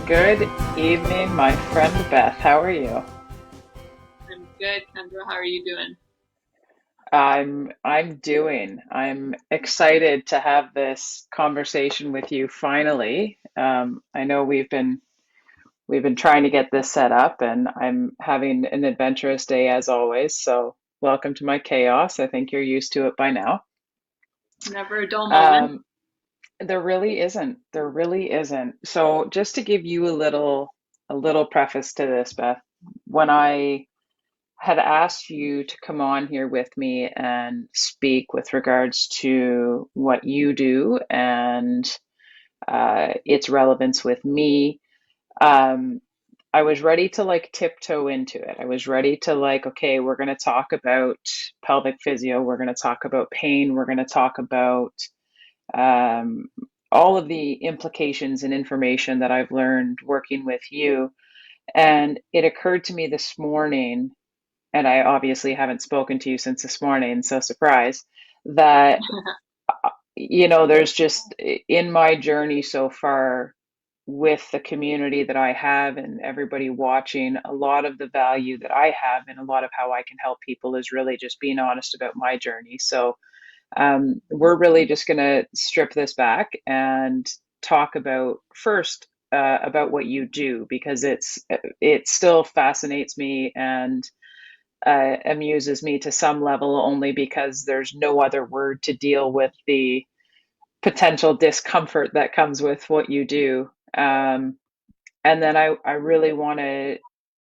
Good evening, my friend Beth. How are you? I'm good, Kendra. How are you doing? I'm doing. I'm excited to have this conversation with you finally. I know we've been trying to get this set up, and I'm having an adventurous day as always. So welcome to my chaos. I think you're used to it by now. Never a dull moment. Um, there really isn't. There really isn't. So just to give you a little preface to this, Beth, when I had asked you to come on here with me and speak with regards to what you do and its relevance with me. Um, I was ready to like tiptoe into it. I was ready to like, okay, we're going to talk about pelvic physio. We're going to talk about pain. We're going to talk about um, all of the implications and information that I've learned working with you. And it occurred to me this morning, and I obviously haven't spoken to you since this morning, so surprise, that, there's just in my journey so far with the community that I have and everybody watching, a lot of the value that I have and a lot of how I can help people is really just being honest about my journey. So we're really just going to strip this back and talk about first about what you do because it still fascinates me and amuses me to some level only because there's no other word to deal with the potential discomfort that comes with what you do. And then I really want to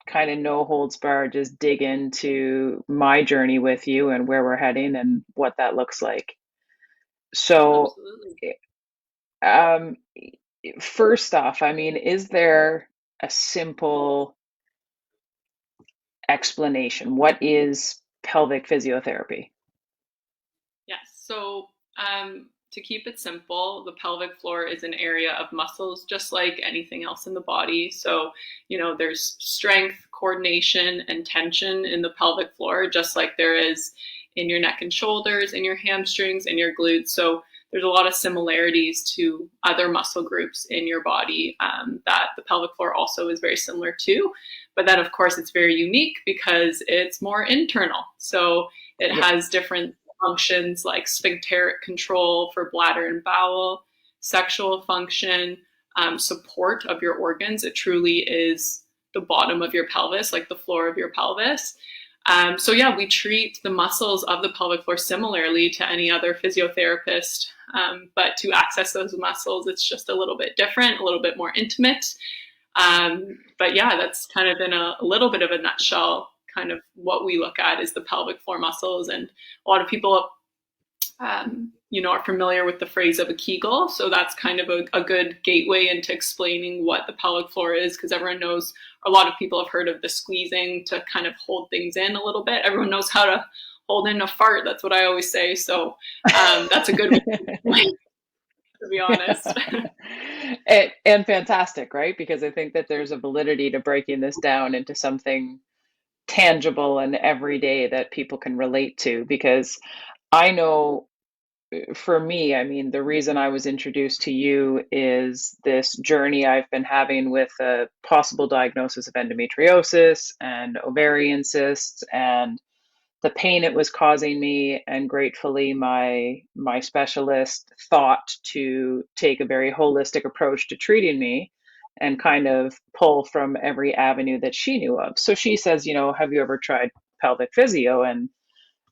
kind of no holds barred just dig into my journey with you and where we're heading and what that looks like. So, Absolutely. um, first off, I mean, is there a simple explanation? What is pelvic physiotherapy? Yes. To keep it simple, the pelvic floor is an area of muscles just like anything else in the body. There's strength, coordination, and tension in the pelvic floor, just like there is in your neck and shoulders, in your hamstrings, in your glutes. So, there's a lot of similarities to other muscle groups in your body that the pelvic floor also is very similar to. But then, of course, it's very unique because it's more internal. So, it Yeah. has different functions like sphincteric control for bladder and bowel, sexual function, support of your organs. It truly is the bottom of your pelvis, like the floor of your pelvis. We treat the muscles of the pelvic floor similarly to any other physiotherapist. But to access those muscles, it's just a little bit different, a little bit more intimate. That's kind of in a little bit of a nutshell, kind of what we look at is the pelvic floor muscles. And a lot of people, are familiar with the phrase of a Kegel. So that's kind of a good gateway into explaining what the pelvic floor is, because everyone knows, a lot of people have heard of the squeezing to kind of hold things in a little bit. Everyone knows how to hold in a fart. That's what I always say. So that's a good way, to be honest. And fantastic, right? Because I think that there's a validity to breaking this down into something tangible and everyday that people can relate to. Because I know for me, I mean, the reason I was introduced to you is this journey I've been having with a possible diagnosis of endometriosis and ovarian cysts and the pain it was causing me. And gratefully my specialist thought to take a very holistic approach to treating me and kind of pull from every avenue that she knew of. So she says, have you ever tried pelvic physio? And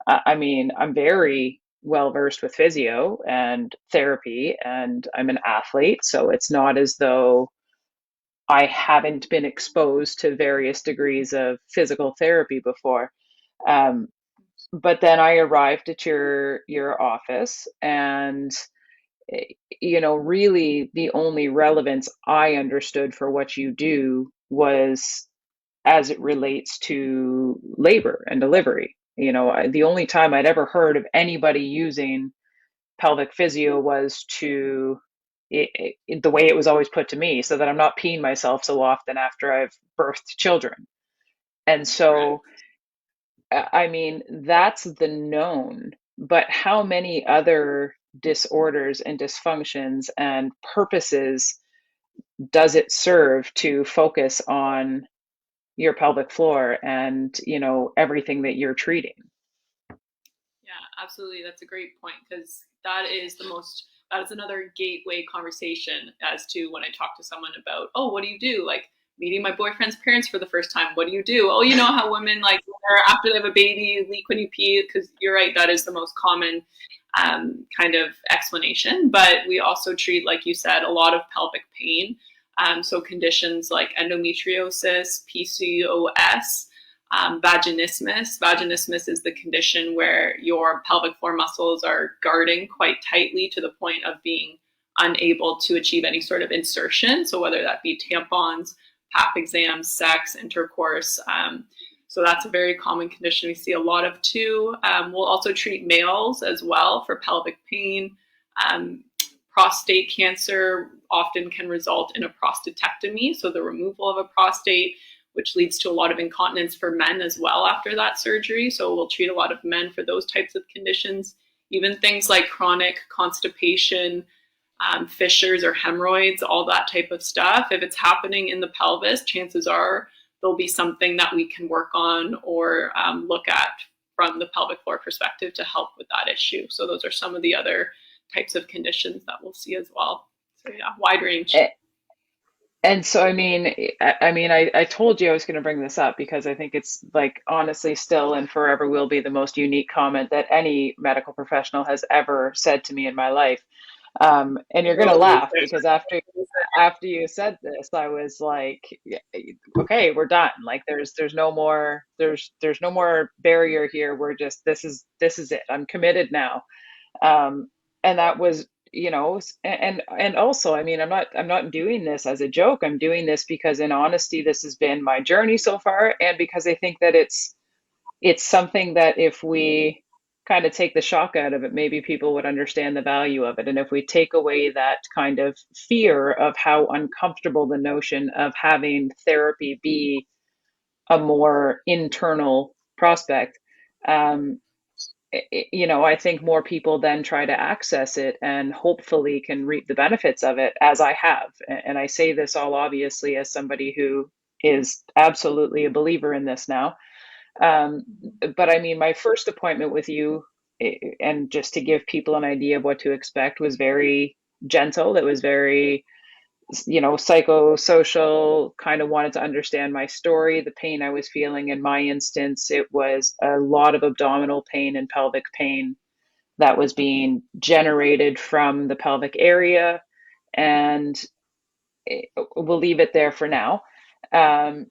I mean, I'm very well versed with physio and therapy, and I'm an athlete, so it's not as though I haven't been exposed to various degrees of physical therapy before. Um, but then I arrived at your office, and really the only relevance I understood for what you do was as it relates to labor and delivery. The only time I'd ever heard of anybody using pelvic physio was the way it was always put to me, so that I'm not peeing myself so often after I've birthed children. And Correct. so, I mean, that's the known, but how many other disorders and dysfunctions and purposes does it serve to focus on your pelvic floor and, everything that you're treating? Yeah, absolutely. That's a great point, because that is another gateway conversation as to when I talk to someone about, oh, what do you do? Like meeting my boyfriend's parents for the first time. What do you do? Oh, you know how women like after they have a baby leak when you pee, because you're right, that is the most common kind of explanation. But we also treat, like you said, a lot of pelvic pain. So conditions like endometriosis, PCOS, vaginismus. Vaginismus is the condition where your pelvic floor muscles are guarding quite tightly to the point of being unable to achieve any sort of insertion. So whether that be tampons, pap exams, sex, intercourse. So that's a very common condition we see a lot of too. We'll also treat males as well for pelvic pain. Prostate cancer often can result in a prostatectomy, so the removal of a prostate, which leads to a lot of incontinence for men as well after that surgery. So we'll treat a lot of men for those types of conditions. Even things like chronic constipation, fissures or hemorrhoids, all that type of stuff. If it's happening in the pelvis, chances are there'll be something that we can work on or look at from the pelvic floor perspective to help with that issue. So those are some of the other types of conditions that we'll see as well. So yeah, wide range. And so, I told you I was going to bring this up because I think it's like honestly still and forever will be the most unique comment that any medical professional has ever said to me in my life. And you're going to laugh because after you said this, I was like, "Yeah, okay, we're done. Like there's no more there's no more barrier here. We're just this is it. I'm committed now." And that was, and also, I'm not doing this as a joke. I'm doing this because in honesty, this has been my journey so far, and because I think that it's something that if we kind of take the shock out of it, maybe people would understand the value of it. And if we take away that kind of fear of how uncomfortable the notion of having therapy be a more internal prospect, um, I think more people then try to access it and hopefully can reap the benefits of it as I have. And I say this all obviously as somebody who is absolutely a believer in this now. Um, but my first appointment with you, and just to give people an idea of what to expect, was very gentle. It was very, psychosocial, kind of wanted to understand my story, the pain I was feeling. In my instance, it was a lot of abdominal pain and pelvic pain that was being generated from the pelvic area. And we'll leave it there for now. Um,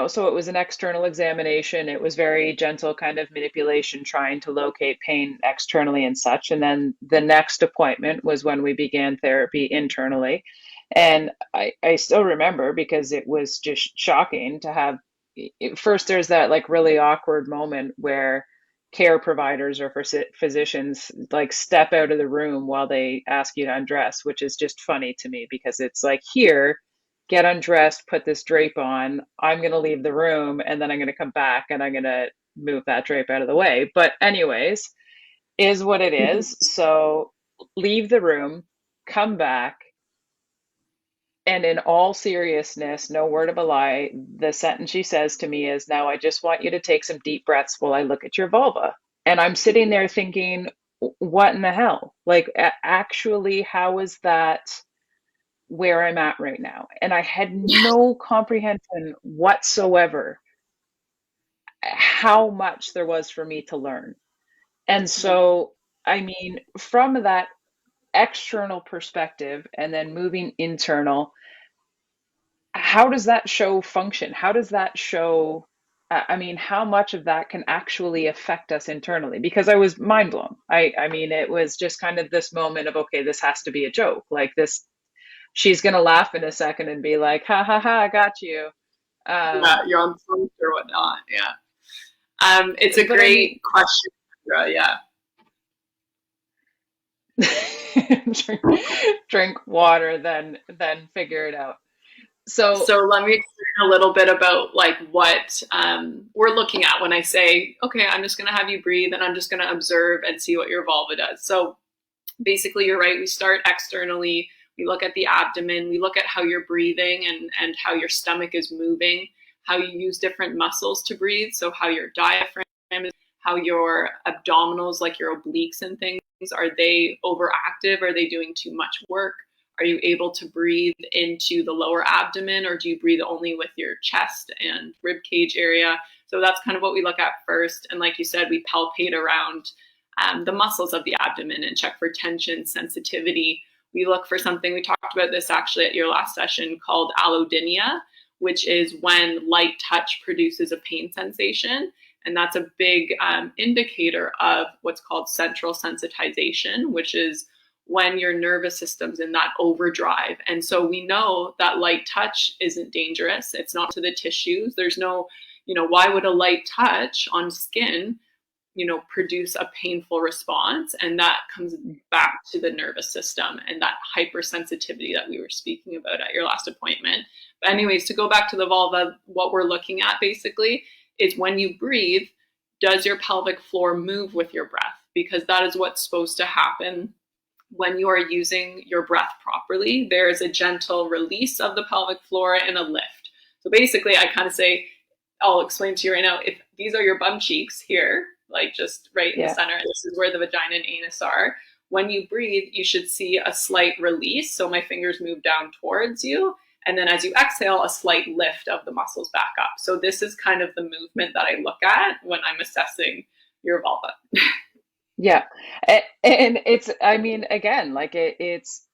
so it was an external examination. It was very gentle kind of manipulation, trying to locate pain externally and such. And then the next appointment was when we began therapy internally. And I still remember because it was just shocking to have first, there's that like really awkward moment where care providers or physicians like step out of the room while they ask you to undress, which is just funny to me because it's like, here, get undressed, put this drape on. I'm going to leave the room and then I'm going to come back and I'm going to move that drape out of the way. But, anyways, is what it is. So leave the room, come back. And in all seriousness, no word of a lie, the sentence she says to me is, "Now I just want you to take some deep breaths while I look at your vulva." And I'm sitting there thinking, what in the hell? Like, actually, how is that where I'm at right now? And I had no comprehension whatsoever how much there was for me to learn. And so, from that external perspective and then moving internal, how does that show function? How does that show? How much of that can actually affect us internally? Because I was mind blown. It was just kind of this moment of, okay, this has to be a joke. Like this, she's gonna laugh in a second and be like, "Ha ha ha, I got you." Yeah, Um, you're on post or whatnot. Yeah. It's a but great question, Sandra. Yeah. drink, drink water, then figure it out. So So let me explain a little bit about like what we're looking at when I say, okay, I'm just going to have you breathe and I'm just going to observe and see what your vulva does. So basically, you're right. We start externally. We look at the abdomen. We look at how you're breathing and how your stomach is moving, how you use different muscles to breathe. So how your diaphragm is, how your abdominals, like your obliques and things, are they overactive? Are they doing too much work? Are you able to breathe into the lower abdomen, or do you breathe only with your chest and rib cage area? So that's kind of what we look at first. And like you said, we palpate around the muscles of the abdomen and check for tension, sensitivity. We look for something, we talked about this actually at your last session, called allodynia, which is when light touch produces a pain sensation. And that's a big indicator of what's called central sensitization, which is when your nervous system's in that overdrive. And so we know that light touch isn't dangerous. It's not to the tissues. There's no, why would a light touch on skin, produce a painful response? And that comes back to the nervous system and that hypersensitivity that we were speaking about at your last appointment. But anyways, to go back to the vulva, what we're looking at basically is when you breathe, does your pelvic floor move with your breath? Because that is what's supposed to happen when you are using your breath properly. There is a gentle release of the pelvic floor and a lift. So basically, I kind of say, I'll explain to you right now, if these are your bum cheeks here, like just right in the center, and this is where the vagina and anus are. When you breathe, you should see a slight release. So my fingers move down towards you. And then as you exhale, a slight lift of the muscles back up. So this is kind of the movement that I look at when I'm assessing your vulva. Yeah. And it's, I mean, again, like it's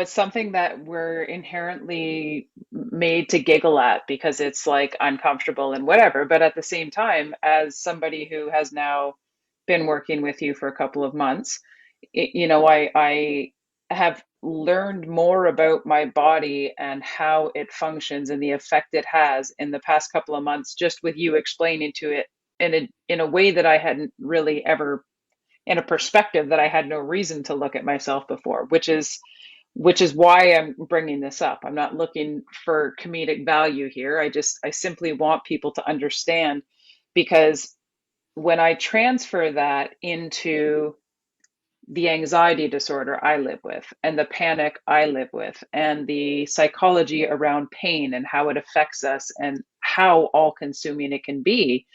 something that we're inherently made to giggle at because it's like uncomfortable and whatever. But at the same time, as somebody who has now been working with you for a couple of months, I have learned more about my body and how it functions and the effect it has in the past couple of months, just with you explaining to it in a way that I hadn't really ever, in a perspective that I had no reason to look at myself before, which is why I'm bringing this up. I'm not looking for comedic value here. I simply want people to understand, because when I transfer that into the anxiety disorder I live with and the panic I live with and the psychology around pain and how it affects us and how all consuming it can be,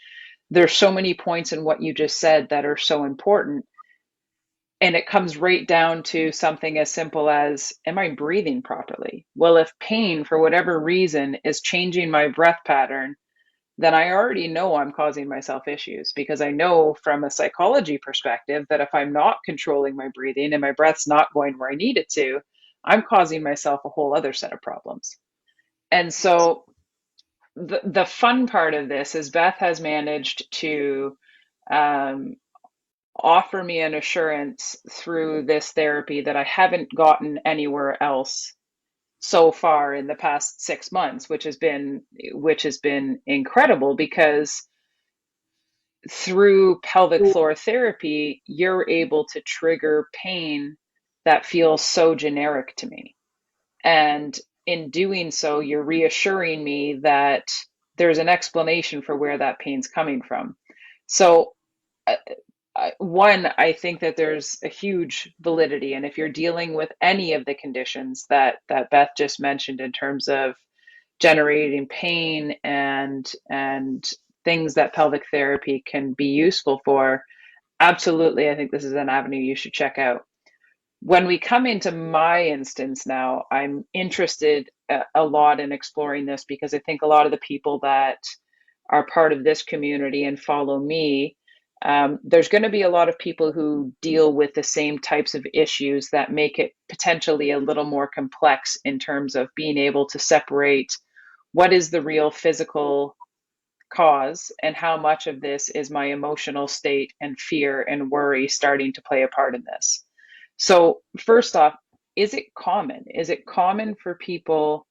there's so many points in what you just said that are so important. And it comes right down to something as simple as, am I breathing properly? Well, if pain, for whatever reason, is changing my breath pattern, then I already know I'm causing myself issues, because I know from a psychology perspective that if I'm not controlling my breathing and my breath's not going where I need it to, I'm causing myself a whole other set of problems. And so the fun part of this is Beth has managed to um, offer me an assurance through this therapy that I haven't gotten anywhere else so far in the past 6 months, which has been incredible, because through pelvic floor therapy, you're able to trigger pain that feels so generic to me. And in doing so, you're reassuring me that there's an explanation for where that pain's coming from. So uh, one, I think that there's a huge validity. And if you're dealing with any of the conditions that Beth just mentioned in terms of generating pain and things that pelvic therapy can be useful for, absolutely, I think this is an avenue you should check out. When we come into my instance now, I'm interested a lot in exploring this, because I think a lot of the people that are part of this community and follow me, there's going to be a lot of people who deal with the same types of issues that make it potentially a little more complex in terms of being able to separate what is the real physical cause and how much of this is my emotional state and fear and worry starting to play a part in this. So, first off, is it common? Is it common for people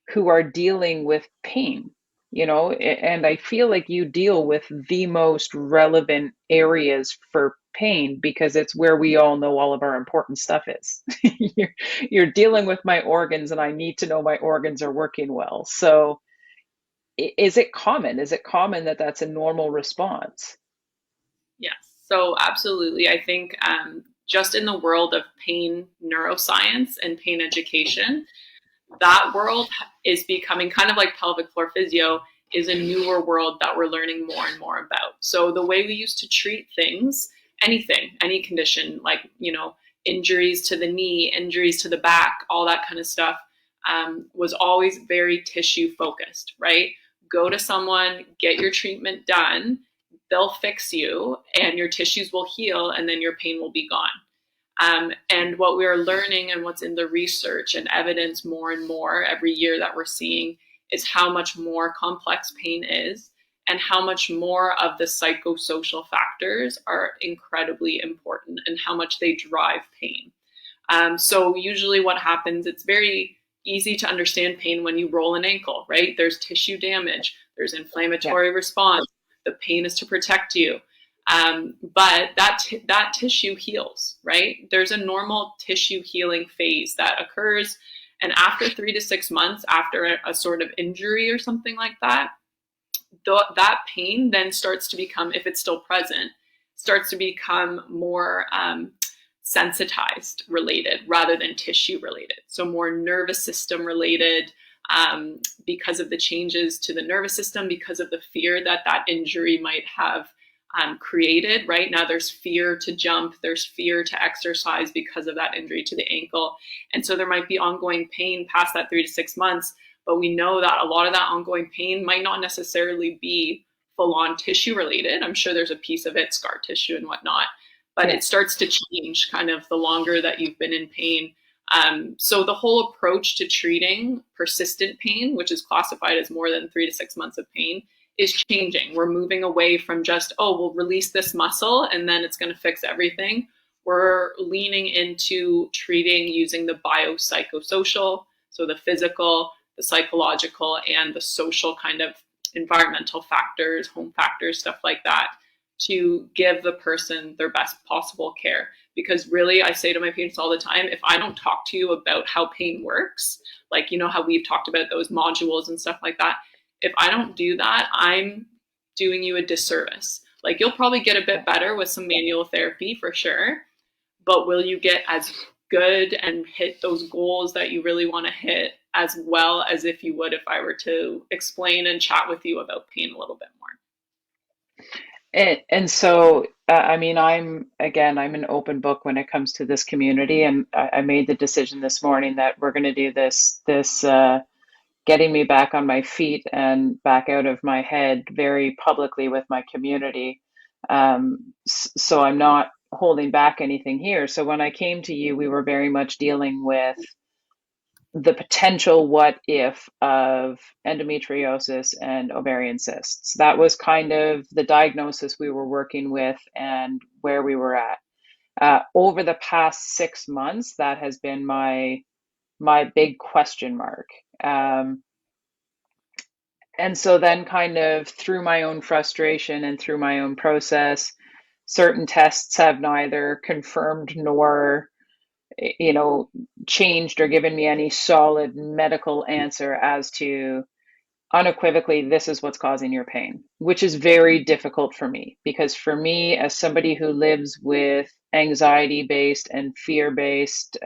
who are dealing with pain? And I feel like you deal with the most relevant areas for pain, because it's where we all know all of our important stuff is. You're dealing with my organs, and I need to know my organs are working well. So, is it common? Is it common that that's a normal response? Yes. So absolutely. I think just in the world of pain neuroscience and pain education, that world is becoming kind of like pelvic floor physio is a newer world that we're learning more and more about. So the way we used to treat things, anything, any condition, like, injuries to the knee, injuries to the back, all that kind of stuff, was always very tissue focused, right? Go to someone, get your treatment done, they'll fix you, and your tissues will heal, and then your pain will be gone. And what we are learning and what's in the research and evidence more and more every year that we're seeing is how much more complex pain is and how much more of the psychosocial factors are incredibly important and how much they drive pain. So usually what happens, it's very easy to understand pain when you roll an ankle, right? There's tissue damage, there's Yeah. inflammatory response, the pain is to protect you. But that tissue heals, right? There's a normal tissue healing phase that occurs. And after 3 to 6 months, after a sort of injury or something like that, that pain then starts to become, if it's still present, starts to become more sensitized related rather than tissue related. So more nervous system related, because of the changes to the nervous system, because of the fear that that injury might have created. Right now, there's fear to jump, there's fear to exercise because of that injury to the ankle. And so there might be ongoing pain past that 3 to 6 months, but we know that a lot of that ongoing pain might not necessarily be full on tissue related. I'm sure there's a piece of it, scar tissue and whatnot, but Yeah. it starts to change kind of the longer that you've been in pain. So the whole approach to treating persistent pain, which is classified as more than 3 to 6 months of pain, is changing. We're moving away from just, oh, we'll release this muscle and then it's going to fix everything. We're leaning into treating using the biopsychosocial, so the physical, the psychological, and the social kind of environmental factors, home factors, stuff like that, to give the person their best possible care. Because really, I say to my patients all the time, if I don't talk to you about how pain works, like, how we've talked about those modules and stuff like that, if I don't do that, I'm doing you a disservice. Like, you'll probably get a bit better with some manual therapy for sure, but will you get as good and hit those goals that you really want to hit as well as if you would if I were to explain and chat with you about pain a little bit more? And so, I mean, I'm an open book when it comes to this community, and I made the decision this morning that we're going to do this getting me back on my feet and back out of my head very publicly with my community. So I'm not holding back anything here. So when I came to you, we were very much dealing with the potential what if of endometriosis and ovarian cysts. That was kind of the diagnosis we were working with and where we were at. Over the past 6 months, that has been my big question mark. And so then kind of through my own frustration and through my own process, certain tests have neither confirmed nor you know, changed or given me any solid medical answer as to unequivocally, this is what's causing your pain, which is very difficult for me because for me, as somebody who lives with anxiety based and fear based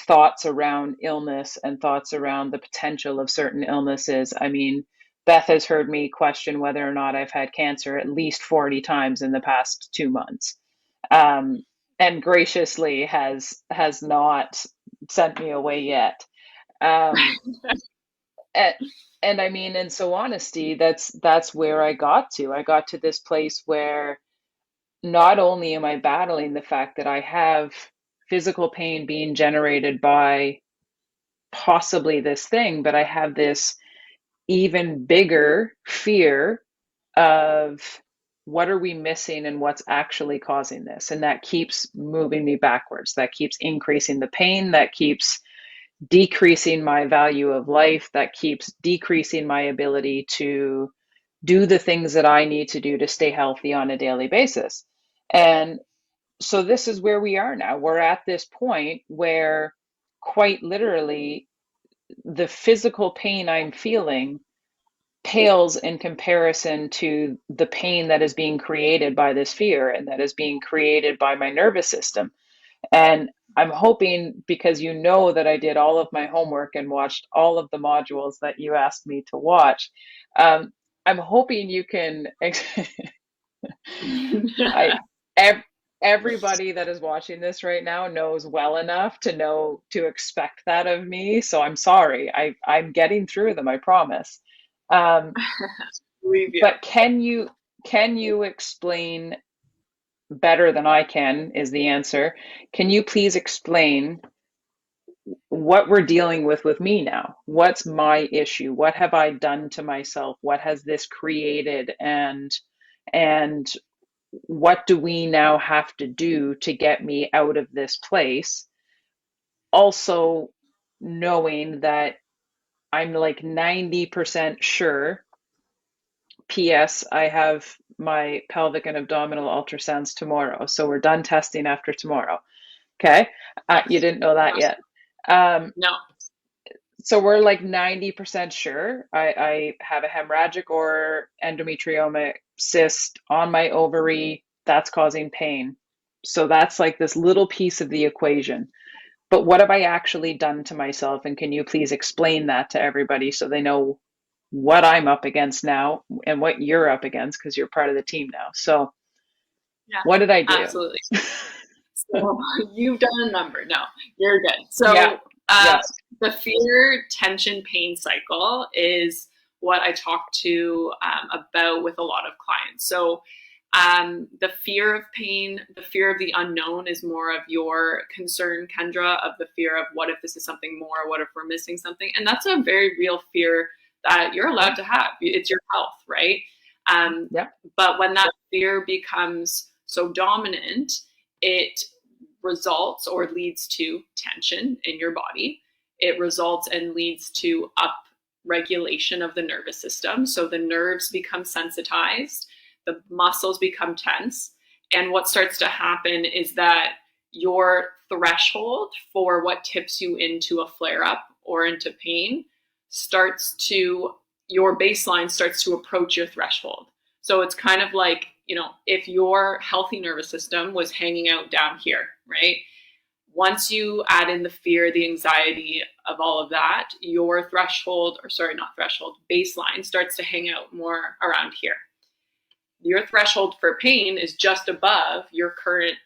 thoughts around illness and thoughts around the potential of certain illnesses, I mean, Beth has heard me question whether or not I've had cancer at least 40 times in the past 2 months, um, and graciously has not sent me away yet. Um, and, and I mean, in so honesty, that's where I got to. I got to this place where not only am I battling the fact that I have physical pain being generated by possibly this thing, but I have this even bigger fear of what are we missing and what's actually causing this. And that keeps moving me backwards. That keeps increasing the pain. That keeps decreasing my value of life. That keeps decreasing my ability to do the things that I need to do to stay healthy on a daily basis. And so this is where we are now. We're at this point where quite literally the physical pain I'm feeling pales in comparison to the pain that is being created by this fear and that is being created by my nervous system. And I'm hoping, because you know that I did all of my homework and watched all of the modules that you asked me to watch, I'm hoping you can. I ev- Everybody that is watching this right now knows well enough to know to expect that of me. So I'm sorry. I'm getting through them, I promise. Um, Believe you. but can you explain better than I can is the answer. Can you please explain what we're dealing with me now? What's my issue? What have I done to myself? What has this created? And what do we now have to do to get me out of this place? Also, knowing that I'm like 90% sure. PS, I have my pelvic and abdominal ultrasounds tomorrow. So we're done testing after tomorrow. Okay. You Yes. didn't know that Yes. yet. Um, No. so we're like 90% sure I have a hemorrhagic or endometriomic cyst on my ovary that's causing pain. So that's like this little piece of the equation. But what have I actually done to myself? And can you please explain that to everybody so they know what I'm up against now and what you're up against because you're part of the team now. So Yeah, what did I do? absolutely. So you've done a number. No, you're good. Yeah. So Yes. the fear, tension, pain cycle is what I talk to about with a lot of clients. So the fear of pain, the fear of the unknown is more of your concern, Kendra, of the fear of what if this is something more? What if we're missing something? And that's a very real fear that you're allowed to have. It's your health, right? Um, Yep. but when that fear becomes so dominant, it results or leads to tension in your body. It results and leads to up regulation of the nervous system. So the nerves become sensitized, the muscles become tense. And what starts to happen is that your threshold for what tips you into a flare up or into pain starts to, your baseline starts to approach your threshold. So it's kind of like, if your healthy nervous system was hanging out down here, right? Once you add in the fear, the anxiety of all of that, your threshold, or sorry, not threshold, baseline starts to hang out more around here. Your threshold for pain is just above your current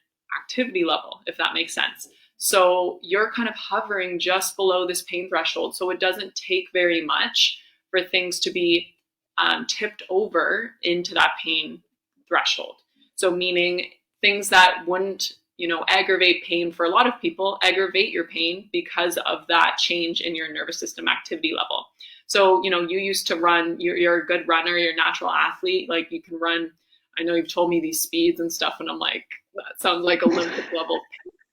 activity level, if that makes sense. So you're kind of hovering just below this pain threshold. So it doesn't take very much for things to be tipped over into that pain threshold. So meaning things that wouldn't, aggravate pain for a lot of people, aggravate your pain because of that change in your nervous system activity level. So, you used to run, you're a good runner, you're a natural athlete, like you can run. I know you've told me these speeds and stuff, and I'm like, that sounds like Olympic level,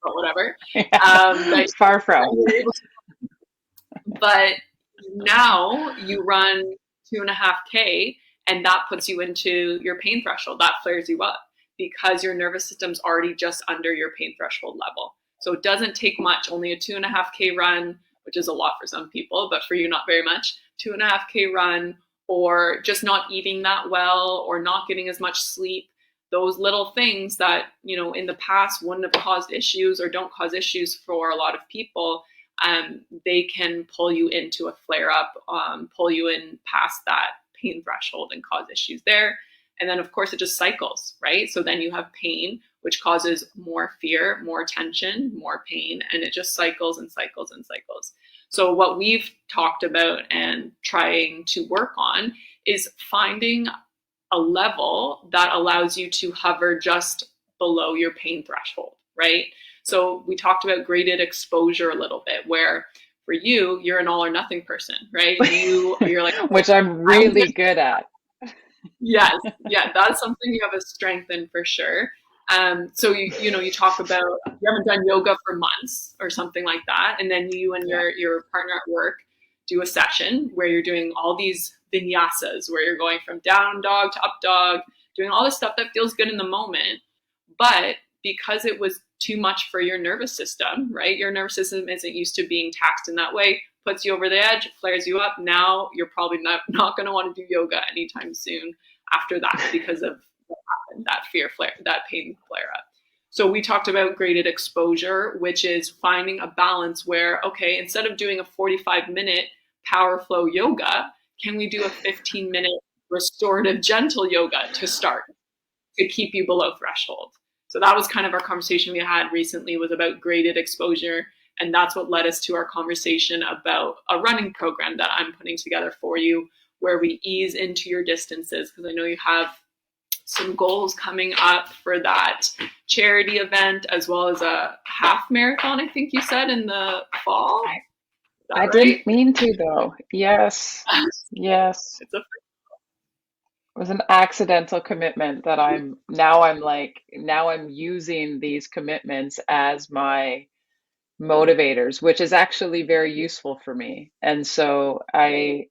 but whatever. But, Far from. but now you run 2.5K, and that puts you into your pain threshold. That flares you up because your nervous system's already just under your pain threshold level. So it doesn't take much, only a 2.5K run, which is a lot for some people, but for you, not very much. 2.5K run, or just not eating that well, or not getting as much sleep. Those little things that, in the past wouldn't have caused issues or don't cause issues for a lot of people, they can pull you into a flare up, pull you in past that pain threshold and cause issues there. And then, of course, it just cycles, right? So then you have pain, which causes more fear, more tension, more pain, and it just cycles and cycles and cycles. So what we've talked about and trying to work on is finding a level that allows you to hover just below your pain threshold, right? So we talked about graded exposure a little bit, where for you, you're an all or nothing person, right? You're like, which I'm really good at. yes, yeah, that's something you have a strength in for sure. So you talk about you haven't done yoga for months or something like that, and then you and Yeah. your partner at work do a session where you're doing all these vinyasas, where you're going from down dog to up dog, doing all this stuff that feels good in the moment, but because it was too much for your nervous system, right? Your nervous system isn't used to being taxed in that way, puts you over the edge, flares you up. Now you're probably not going to want to do yoga anytime soon after that because of that fear flare, that pain flare up. So we talked about graded exposure, which is finding a balance where, okay, instead of doing a 45-minute power flow yoga, can we do a 15-minute restorative gentle yoga to start to keep you below threshold? So that was kind of our conversation we had recently, was about graded exposure. And that's what led us to our conversation about a running program that I'm putting together for you, where we ease into your distances, because I know you have some goals coming up for that charity event, as well as a half marathon, I think you said, in the fall. Is I that right? didn't mean to though. Yes. Yes. It's a It was an accidental commitment that I'm using these commitments as my motivators, which is actually very useful for me. And so I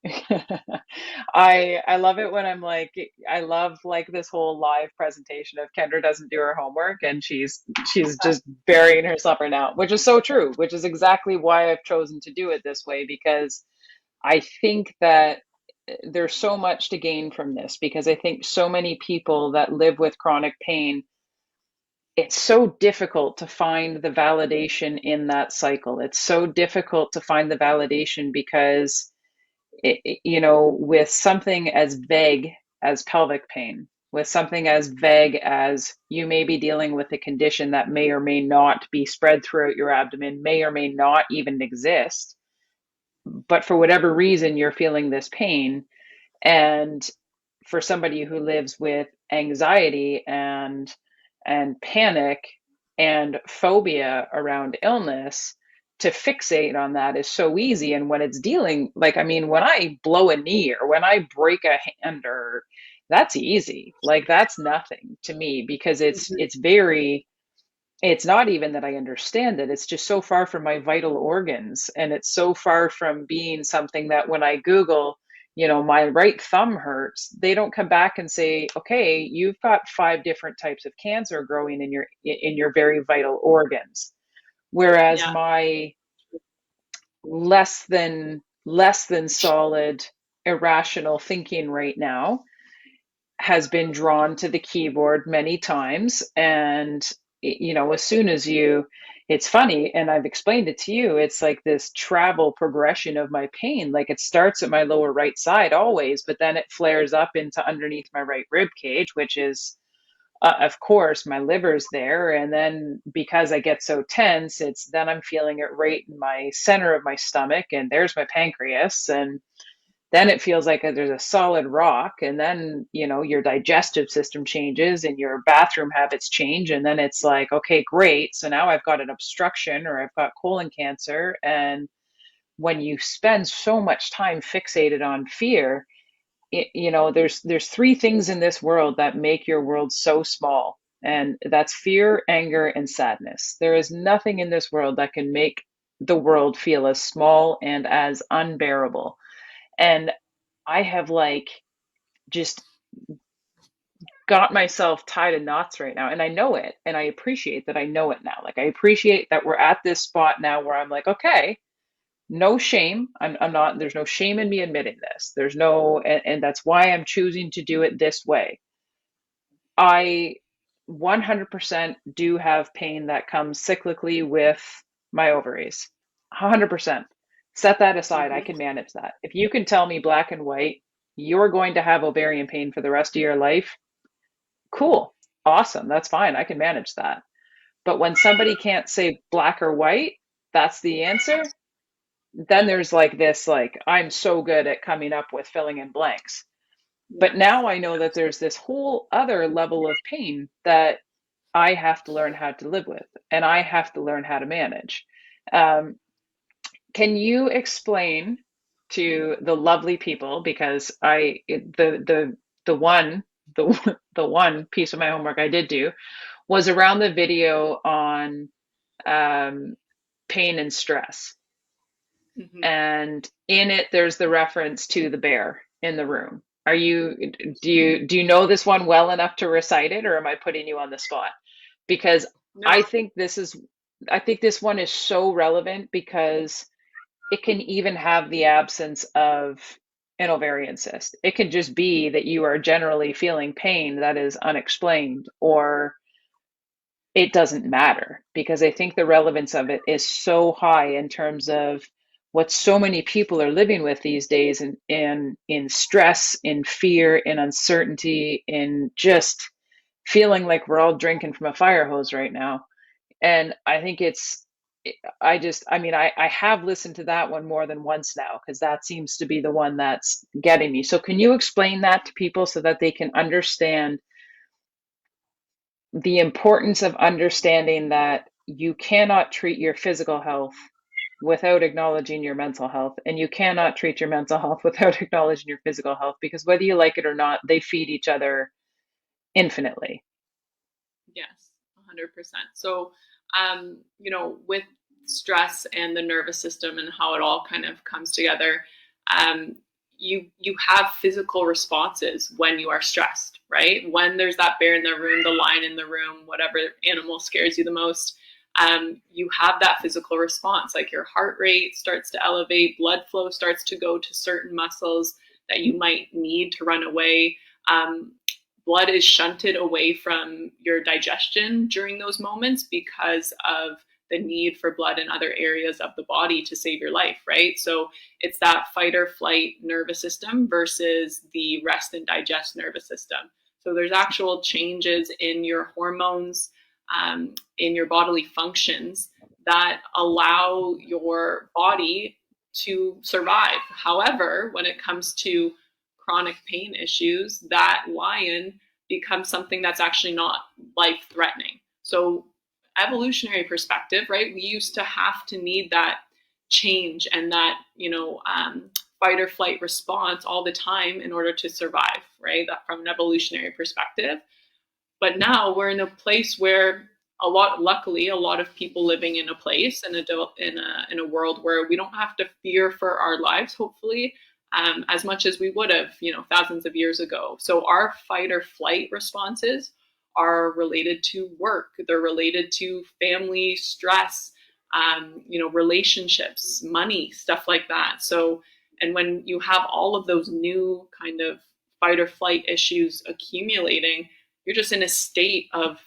love it when I love like this whole live presentation of Kendra doesn't do her homework and she's just burying herself right now, which is so true, which is exactly why I've chosen to do it this way, because I think that there's so much to gain from this, because I think so many people that live with chronic pain, it's so difficult to find the validation in that cycle. It's so difficult to find the validation because, with something as vague as pelvic pain, with something as vague as you may be dealing with a condition that may or may not be spread throughout your abdomen, may or may not even exist, but for whatever reason, you're feeling this pain. And for somebody who lives with anxiety and panic and phobia around illness, to fixate on that is so easy. And when it's dealing, like, I mean, when I blow a knee or when I break a hand, or that's easy. Like, that's nothing to me, because it's not even that I understand it. It's just so far from my vital organs. And it's so far from being something that when I Google, my right thumb hurts, they don't come back and say, okay, you've got 5 different types of cancer growing in your very vital organs. Whereas yeah, my less than solid, irrational thinking right now has been drawn to the keyboard many times. And as soon as it's funny, and I've explained it to you, it's like this travel progression of my pain. Like, it starts at my lower right side always, but then it flares up into underneath my right rib cage, which is, of course, my liver's there. And then because I get so tense, then I'm feeling it right in my center of my stomach, and there's my pancreas. And then it feels like there's a solid rock. And then your digestive system changes and your bathroom habits change, and then it's like, okay, great, so now I've got an obstruction, or I've got colon cancer. And when you spend so much time fixated on fear, there's 3 things in this world that make your world so small, and that's fear, anger, and sadness. There is nothing in this world that can make the world feel as small and as unbearable. And I have like just got myself tied in knots right now. And I know it. And I appreciate that I know it now. Like, I appreciate that we're at this spot now where I'm like, okay, no shame. I'm not, there's no shame in me admitting this. And that's why I'm choosing to do it this way. I 100% do have pain that comes cyclically with my ovaries. 100%. Set that aside. I mm-hmm. can manage that. If you can tell me black and white, you're going to have ovarian pain for the rest of your life, cool. Awesome. That's fine. I can manage that. But when somebody can't say black or white, that's the answer, then there's like this, like, I'm so good at coming up with filling in blanks. But Yes. now I know that there's this whole other level of pain that I have to learn how to live with, and I have to learn how to manage. Um, can you explain to the lovely people, because the one piece of my homework I did do was around the video on um, pain and stress, Mm-hmm. and in it there's the reference to the bear in the room. Do you know this one well enough to recite it, or am I putting you on the spot? Because No. I think this one is so relevant, because it can even have the absence of an ovarian cyst. It can just be that you are generally feeling pain that is unexplained, or it doesn't matter, because I think the relevance of it is so high in terms of what so many people are living with these days, in stress, in fear, in uncertainty, in just feeling like we're all drinking from a fire hose right now. And I think I have listened to that one more than once now, because that seems to be the one that's getting me. So can you explain that to people so that they can understand the importance of understanding that you cannot treat your physical health without acknowledging your mental health, and you cannot treat your mental health without acknowledging your physical health, because whether you like it or not, they feed each other infinitely. Yes, 100%. So, with stress and the nervous system and how it all kind of comes together, um, you have physical responses when you are stressed, right? When there's that bear in the room, the lion in the room, whatever animal scares you the most, you have that physical response. Like your heart rate starts to elevate, blood flow starts to go to certain muscles that you might need to run away. Blood is shunted away from your digestion during those moments because of the need for blood in other areas of the body to save your life, right? So it's that fight or flight nervous system versus the rest and digest nervous system. So there's actual changes in your hormones, in your bodily functions that allow your body to survive. However, when it comes to chronic pain issues, that lion becomes something that's actually not life threatening. So, evolutionary perspective, right? We used to have to need that change and that, fight or flight response all the time in order to survive, right? That from an evolutionary perspective. But now we're in a place where luckily, a lot of people living in a place in a world where we don't have to fear for our lives, hopefully, as much as we would have, thousands of years ago. So our fight or flight responses are related to work. They're related to family stress, relationships, money, stuff like that. So, and when you have all of those new kind of fight or flight issues accumulating, you're just in a state of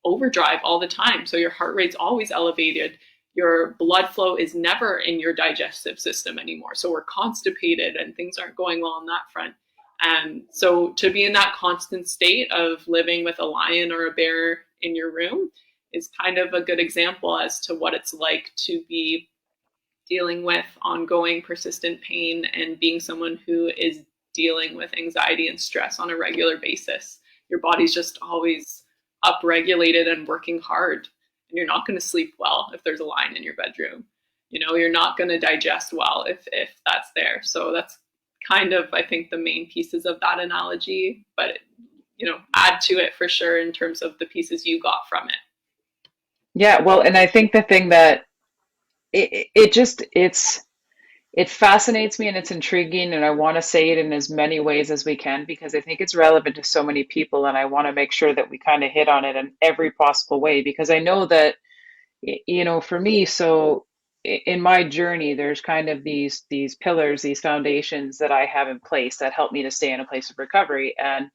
overdrive all the time. So your heart rate's always elevated. Your blood flow is never in your digestive system anymore. So we're constipated and things aren't going well on that front. And so to be in that constant state of living with a lion or a bear in your room is kind of a good example as to what it's like to be dealing with ongoing persistent pain and being someone who is dealing with anxiety and stress on a regular basis. Your body's just always upregulated and working hard. And you're not going to sleep well if there's a lion in your bedroom. You're not going to digest well if that's there. So that's kind of, I think, the main pieces of that analogy. But, add to it for sure in terms of the pieces you got from it. Yeah, well, and I think the thing that it just it fascinates me and it's intriguing, and I want to say it in as many ways as we can, because I think it's relevant to so many people, and I want to make sure that we kind of hit on it in every possible way, because I know that for me, so in my journey, there's kind of these pillars, these foundations that I have in place that help me to stay in a place of recovery. And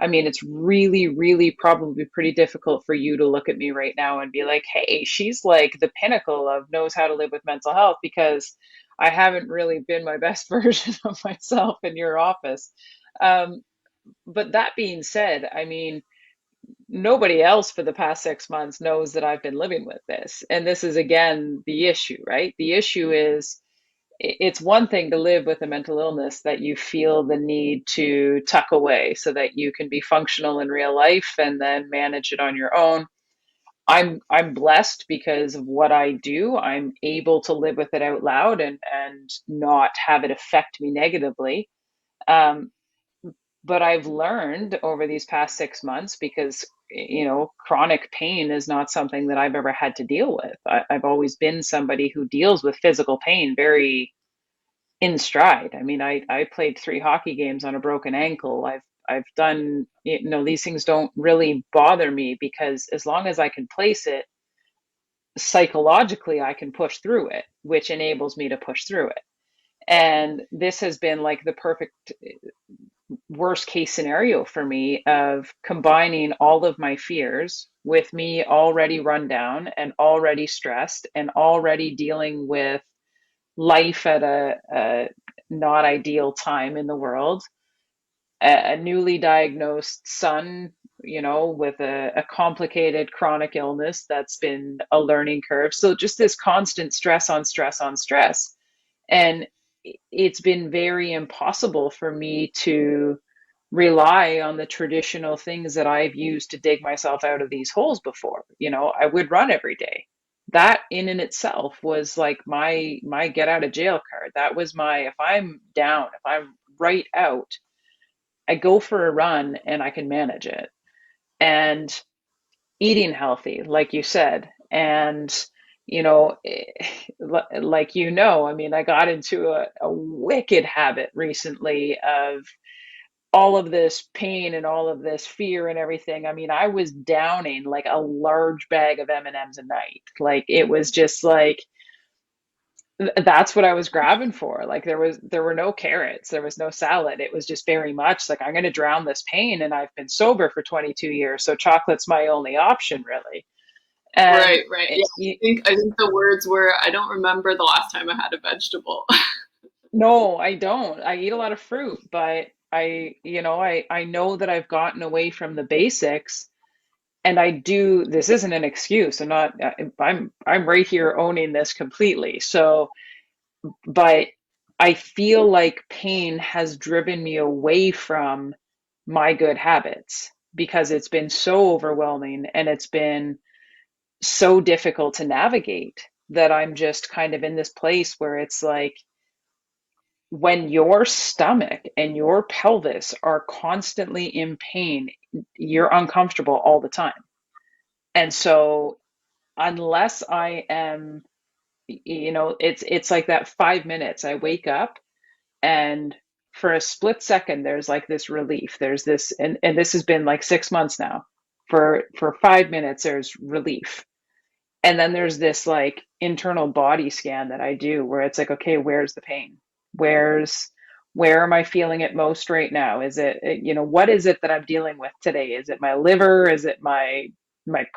I mean, it's really, really probably pretty difficult for you to look at me right now and be like, hey, she's like the pinnacle of knows how to live with mental health, because I haven't really been my best version of myself in your office. Um, but that being said, I mean, nobody else for the past 6 months knows that I've been living with this. And this is again the issue, right? The issue is it's one thing to live with a mental illness that you feel the need to tuck away so that you can be functional in real life and then manage it on your own. I'm blessed because of what I do. I'm able to live with it out loud and not have it affect me negatively. Um, but I've learned over these past 6 months, because chronic pain is not something that I've ever had to deal with. I've always been somebody who deals with physical pain very in stride. I mean, I played 3 hockey games on a broken ankle. I've done, these things don't really bother me, because as long as I can place it, psychologically I can push through it, which enables me to push through it. And this has been like the perfect worst case scenario for me of combining all of my fears with me already run down and already stressed and already dealing with life at a not ideal time in the world, a newly diagnosed son, with a complicated chronic illness that's been a learning curve. So just this constant stress on stress on stress. And it's been very impossible for me to rely on the traditional things that I've used to dig myself out of these holes before. I would run every day. That in and itself was like my get out of jail card. That was my, if I'm down, if I'm right out, I go for a run and I can manage it. And eating healthy, like you said. And, you know, like, I mean, I got into a wicked habit recently of all of this pain and all of this fear and everything. I mean, I was downing like a large bag of M&Ms a night. Like it was just like that's what I was grabbing for. Like there were no carrots, there was no salad. It was just very much like I'm going to drown this pain, and I've been sober for 22 years, so chocolate's my only option, really. And Right, right. Yeah, I think the words were, I don't remember the last time I had a vegetable. no, I don't. I eat a lot of fruit, but I know that I've gotten away from the basics, and I do. This isn't an excuse. I'm right here owning this completely. So, but I feel like pain has driven me away from my good habits because it's been so overwhelming and it's been so difficult to navigate that I'm just kind of in this place where it's like when your stomach and your pelvis are constantly in pain, you're uncomfortable all the time. And so unless I am, it's like that 5 minutes I wake up and for a split second there's like this relief. There's this and this has been like 6 months now. For 5 minutes there's relief. And then there's this like internal body scan that I do where it's like, okay, where's the pain? Where am I feeling it most right now? Is it, what is it that I'm dealing with today? Is it my liver? Is it my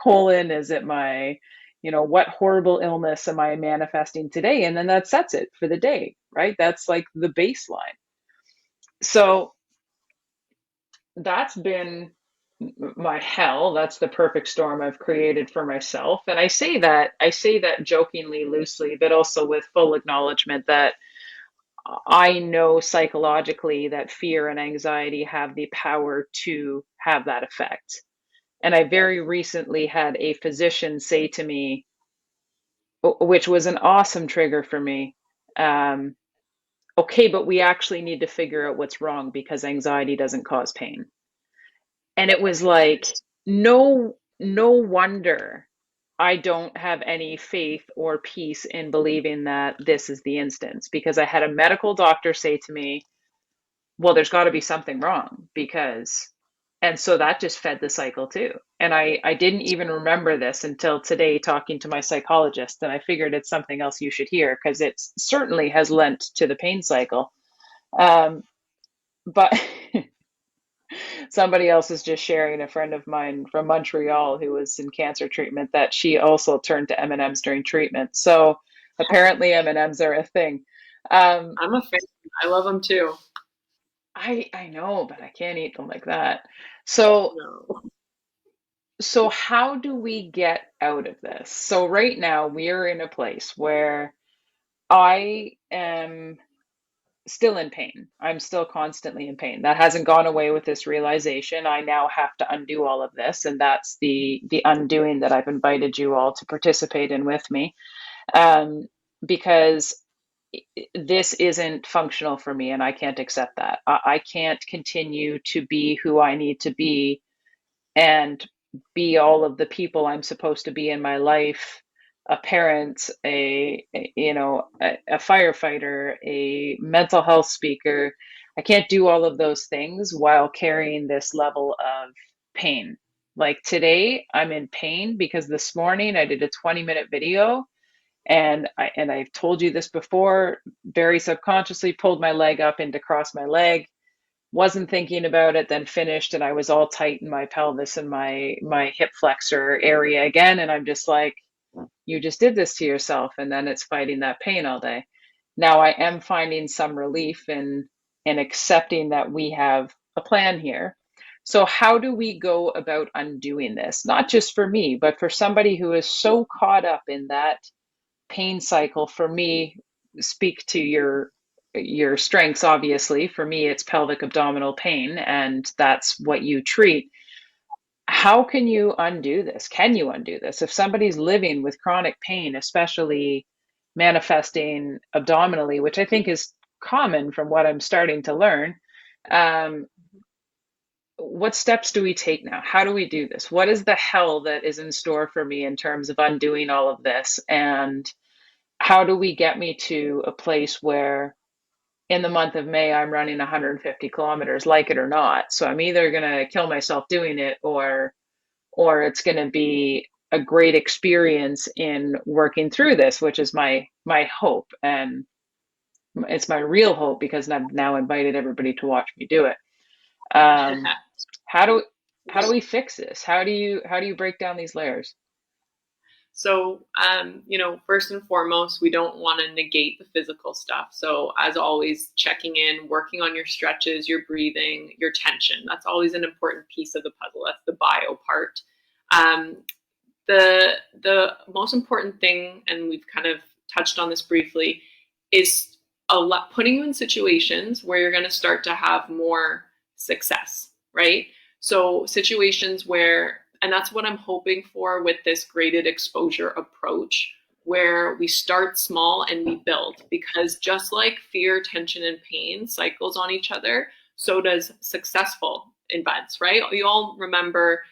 colon? Is it my, what horrible illness am I manifesting today? And then that sets it for the day, right? That's like the baseline. So that's been my hell. That's the perfect storm I've created for myself. And I say that jokingly, loosely, but also with full acknowledgement that I know psychologically that fear and anxiety have the power to have that effect. And I very recently had a physician say to me, which was an awesome trigger for me, um, okay, but we actually need to figure out what's wrong because anxiety doesn't cause pain. And it was like, no wonder I don't have any faith or peace in believing that this is the instance, because I had a medical doctor say to me, well, there's got to be something wrong because, and so that just fed the cycle too. And I didn't even remember this until today talking to my psychologist. And I figured it's something else you should hear because it certainly has lent to the pain cycle. Um, but somebody else is just sharing, a friend of mine from Montreal who was in cancer treatment, that she also turned to M&Ms during treatment. So apparently M&Ms are a thing. Um, I'm a fan. I love them too. I know, but I can't eat them like that. So No. so how do we get out of this? So right now we are in a place where I am still in pain. I'm still constantly in pain. That hasn't gone away with this realization. I now have to undo all of this, and that's the undoing that I've invited you all to participate in with me. Um, because this isn't functional for me, and I can't accept that. I can't continue to be who I need to be and be all of the people I'm supposed to be in my life, a parent, a firefighter, a mental health speaker. I can't do all of those things while carrying this level of pain. Like today, I'm in pain because this morning I did a 20-minute video, and I've told you this before, very subconsciously pulled my leg up into cross my leg, wasn't thinking about it, then finished, and I was all tight in my pelvis and my hip flexor area again, and I'm just like, you just did this to yourself, and then it's fighting that pain all day. Now I am finding some relief in accepting that we have a plan here. So how do we go about undoing this? Not just for me, but for somebody who is so caught up in that pain cycle. For me, speak to your strengths. Obviously, for me it's pelvic abdominal pain, and that's what you treat. How can you undo this? Can you undo this? If somebody's living with chronic pain, especially manifesting abdominally, which I think is common from what I'm starting to learn, um, what steps do we take now? How do we do this? What is the hell that is in store for me in terms of undoing all of this? And how do we get me to a place where in the month of May I'm running 150 kilometers, like it or not? So I'm either going to kill myself doing it, or it's going to be a great experience in working through this, which is my hope, and it's my real hope because I've now invited everybody to watch me do it. Um, how do how do we fix this? How do you break down these layers? So, first and foremost, we don't want to negate the physical stuff. So, as always, checking in, working on your stretches, your breathing, your tension. That's always an important piece of the puzzle. That's the bio part. Um, the most important thing, and we've kind of touched on this briefly, is putting you in situations where you're going to start to have more success, right? So situations where, and that's what I'm hoping for with this graded exposure approach, where we start small and we build, because just like fear, tension, and pain cycles on each other, so does successful events, right? You all remember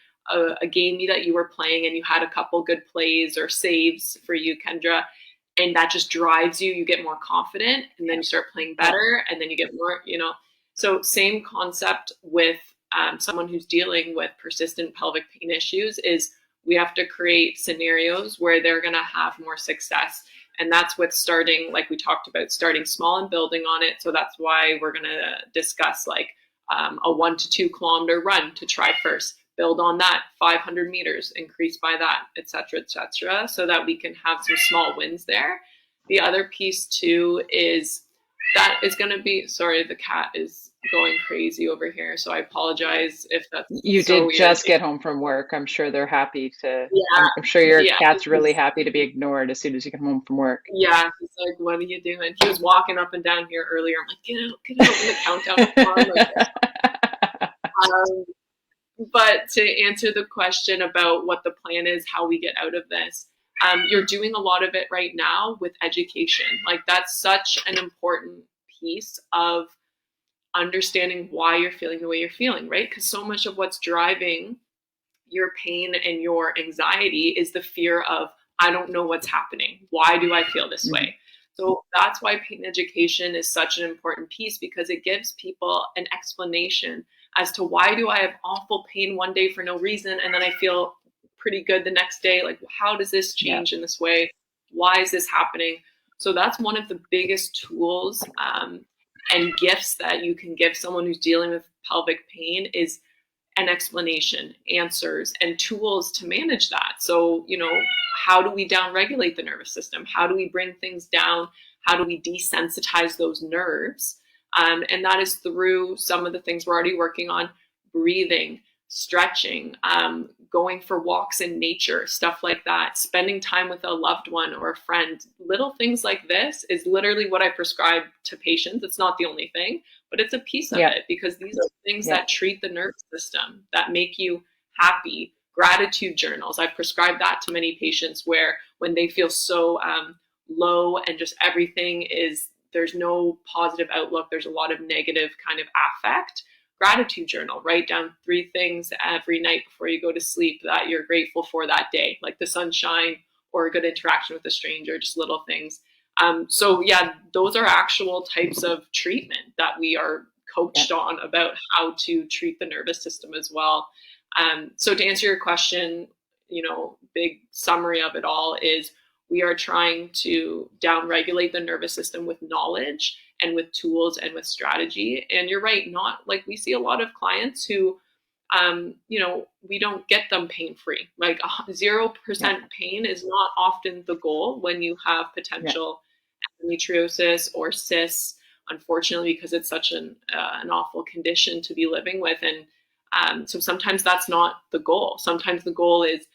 a game that you were playing and you had a couple good plays or saves for you, Kendra, and that just drives you. You get more confident, and then you start playing better, and then you get more, So same concept with someone who's dealing with persistent pelvic pain issues is we have to create scenarios where they're going to have more success. And that's with starting, like we talked about, starting small and building on it. So that's why we're going to discuss like a 1 to 2 kilometer run to try first. Build on that, 500 meters, increase by that, et cetera, so that we can have some small wins there. The other piece too is that is going to be, sorry, the cat is going crazy over here, so I apologize if that's You so did weird. just get home from work. I'm sure they're happy to, Yeah, I'm sure your yeah, cat's really happy to be ignored as soon as you come home from work. yeah. He's like, what are you doing? He was walking up and down here earlier. I'm like, get out, and the countdown. Um, But to answer the question about what the plan is, how we get out of this, you're doing a lot of it right now with education. Like that's such an important piece of understanding why you're feeling the way you're feeling, right? Because so much of what's driving your pain and your anxiety is the fear of, I don't know what's happening. Why do I feel this Mhm. way? So that's why pain education is such an important piece, because it gives people an explanation as to why do I have awful pain one day for no reason and then I feel pretty good the next day. Like, how does this Yeah. change in this way? Why is this happening? So that's one of the biggest tools and gifts that you can give someone who's dealing with pelvic pain is an explanation, answers, and tools to manage that. So, how do we downregulate the nervous system? How do we bring things down? How do we desensitize those nerves? And that is through some of the things we're already working on: breathing, stretching, going for walks in nature, stuff like that, spending time with a loved one or a friend. Little things like this is literally what I prescribe to patients. It's not the only thing, but it's a piece of Yeah. it, because these are things Yeah. that treat the nervous system, that make you happy. Gratitude journals. I've prescribed that to many patients where when they feel so low and just everything is, there's no positive outlook, there's a lot of negative kind of affect. Gratitude journal. Write down 3 things every night before you go to sleep that you're grateful for that day, like the sunshine or a good interaction with a stranger, just little things. So yeah, those are actual types of treatment that we are Yeah. coached on about how to treat the nervous system as well. So to answer your question, big summary of it all is we are trying to downregulate the nervous system with knowledge and with tools and with strategy. And you're right, not like we see a lot of clients who, we don't get them pain free. Like 0% Yeah. pain is not often the goal when you have Yeah. potential endometriosis or cysts, unfortunately, because it's such an awful condition to be living with. And so sometimes that's not the goal. Sometimes the goal is,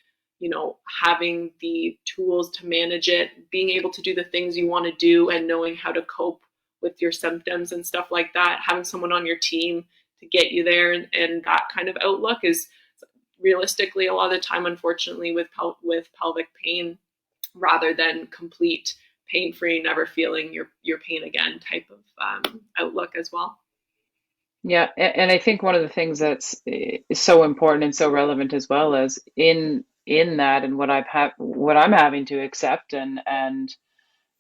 having the tools to manage it, being able to do the things you want to do, and knowing how to cope with your symptoms and stuff like that. Having someone on your team to get you there, and that kind of outlook is realistically a lot of the time, unfortunately, with pelvic pain, rather than complete pain free, never feeling your pain again type of outlook as well. Yeah, and I think one of the things that's is so important and so relevant as well as in that, and what I'm having to accept and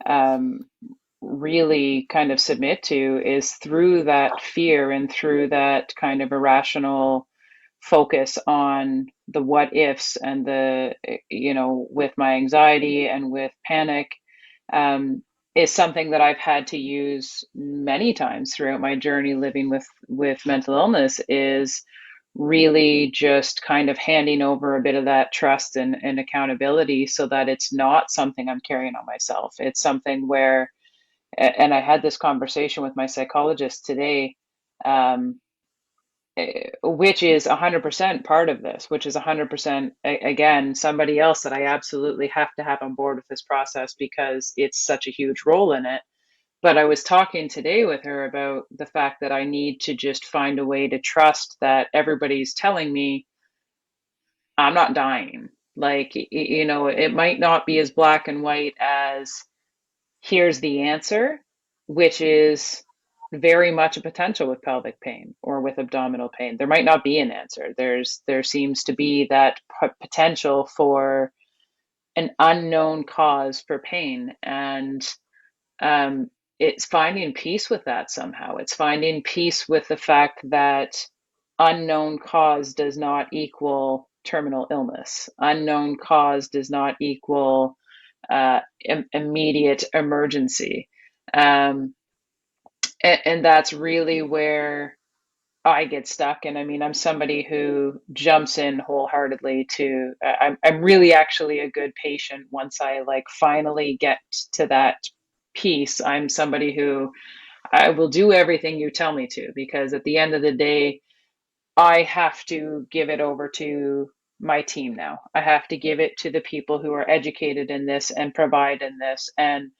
um, really kind of submit to is through that fear and through that kind of irrational focus on the what ifs and with my anxiety and with panic, um, is something that I've had to use many times throughout my journey living with mental illness, is really just kind of handing over a bit of that trust and accountability so that it's not something I'm carrying on myself. It's something where, and I had this conversation with my psychologist today, um, which is 100% part of this, which is 100% again, somebody else that I absolutely have to have on board with this process because it's such a huge role in it. But I was talking today with her about the fact that I need to just find a way to trust that everybody's telling me I'm not dying. Like, it might not be as black and white as here's the answer, which is very much a potential with pelvic pain or with abdominal pain. There might not be an answer. There seems to be that potential for an unknown cause for pain, and um, it's finding peace with that somehow. It's finding peace with the fact that unknown cause does not equal terminal illness. Unknown cause does not equal immediate emergency. Um, and that's really where I get stuck. And I mean, I'm somebody who jumps in wholeheartedly to, I'm really actually a good patient once I like finally get to that piece. I'm somebody who I will do everything you tell me to, because at the end of the day, I have to give it over to my team now. I have to give it to the people who are educated in this and provide in this and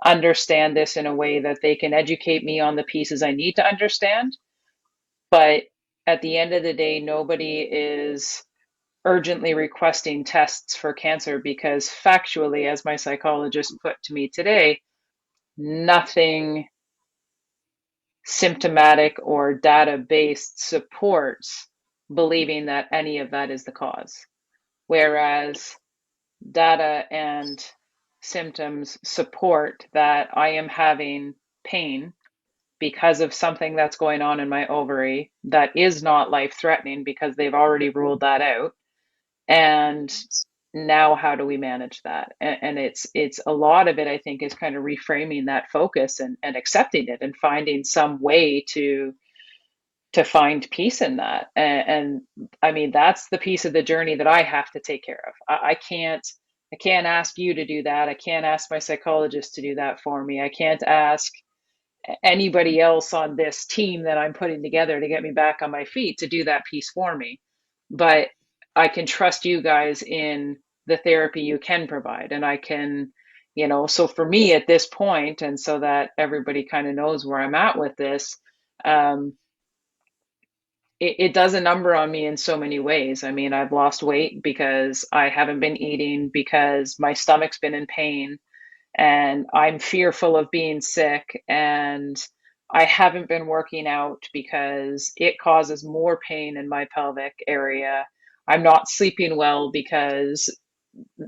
understand this in a way that they can educate me on the pieces I need to understand. But at the end of the day, nobody is urgently requesting tests for cancer because factually, as my psychologist put to me today, nothing symptomatic or data based supports believing that any of that is the cause. Whereas data and symptoms support that I am having pain because of something that's going on in my ovary that is not life threatening because they've already ruled that out. And now how do we manage that? And it's a lot of it, I think, is kind of reframing that focus and accepting it and finding some way to find peace in that. And I mean, that's the piece of the journey that I have to take care of. I can't ask you to do that. I can't ask my psychologist to do that for me. I can't ask anybody else on this team that I'm putting together to get me back on my feet to do that piece for me. But I can trust you guys in the therapy you can provide. And I can, so for me at this point, and so that everybody kind of knows where I'm at with this, um, it does a number on me in so many ways. I mean, I've lost weight because I haven't been eating because my stomach's been in pain and I'm fearful of being sick, and I haven't been working out because it causes more pain in my pelvic area. I'm not sleeping well because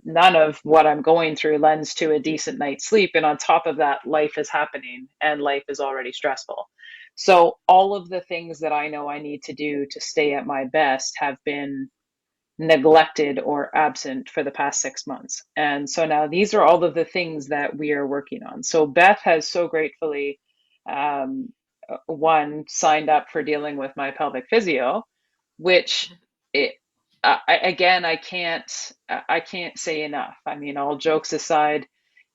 none of what I'm going through lends to a decent night's sleep. And on top of that, life is happening and life is already stressful. So all of the things that I know I need to do to stay at my best have been neglected or absent for the past 6 months. And so now these are all of the things that we are working on. So Beth has so gratefully, um, one, signed up for dealing with my pelvic physio, which it, again, I can't say enough. I mean, all jokes aside,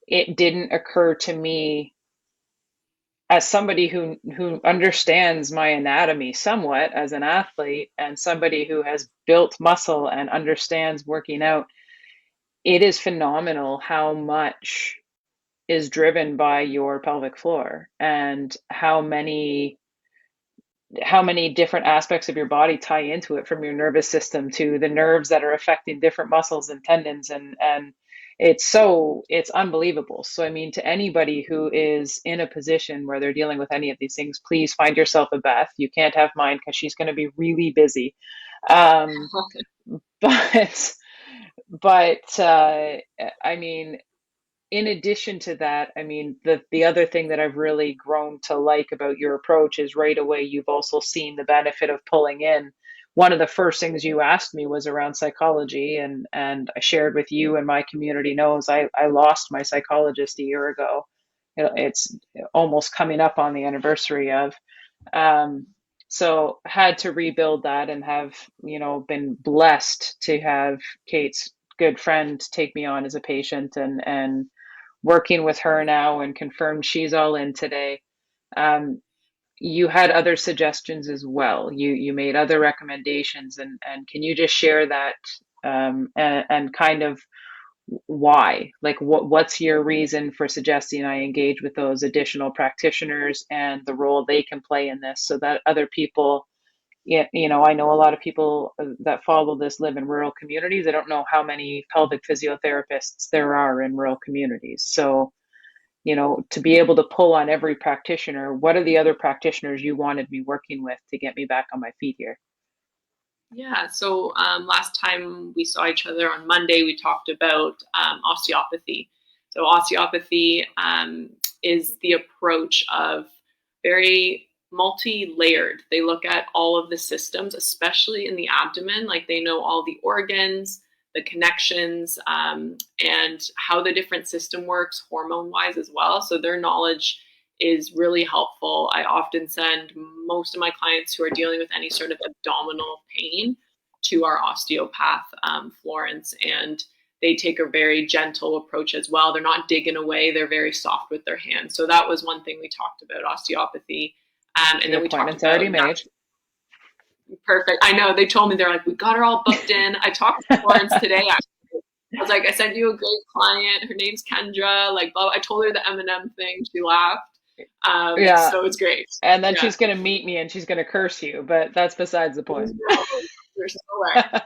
it didn't occur to me as somebody who understands my anatomy somewhat as an athlete and somebody who has built muscle and understands working out, it is phenomenal how much is driven by your pelvic floor and how many different aspects of your body tie into it, from your nervous system to the nerves that are affecting different muscles and tendons, and it's unbelievable. So I mean, to anybody who is in a position where they're dealing with any of these things, please find yourself a Beth. You can't have mine because she's going to be really busy. um but I mean, in addition to that, I mean, the other thing that I've really grown to like about your approach is right away you've also seen the benefit of pulling in. One of the first things you asked me was around psychology, and I shared with you, and my community knows I lost my psychologist a year ago. It's almost coming up on the anniversary of. Um, so had to rebuild that, and have, been blessed to have Kate's good friend take me on as a patient, and working with her now, and confirmed she's all in today. Um, you had other suggestions as well. You made other recommendations, and can you just share that, and kind of why? Like, what's your reason for suggesting I engage with those additional practitioners and the role they can play in this, so that other people, yeah, I know a lot of people that follow this live in rural communities. I don't know how many pelvic physiotherapists there are in rural communities. So, to be able to pull on every practitioner, what are the other practitioners you wanted me working with to get me back on my feet here? Yeah, so last time we saw each other on Monday, we talked about osteopathy. So, osteopathy is the approach of very multi layered. They look at all of the systems, especially in the abdomen, like they know all the organs, the connections, and how the different system works hormone wise as well. So, their knowledge is really helpful. I often send most of my clients who are dealing with any sort of abdominal pain to our osteopath, Florence, and they take a very gentle approach as well. They're not digging away, they're very soft with their hands. So that was one thing we talked about, osteopathy. And The then we talked appointment's already about made. natural. Perfect. I know they told me, they're like, we got her all booked in. I talked to Florence today. I was like, I sent you a great client. Her name's Kendra. Like, blah. I told her the M&M thing. She laughed. Yeah. So it's great. And then Yeah. she's going to meet me and she's going to curse you, but that's besides the point. No, there's nowhere.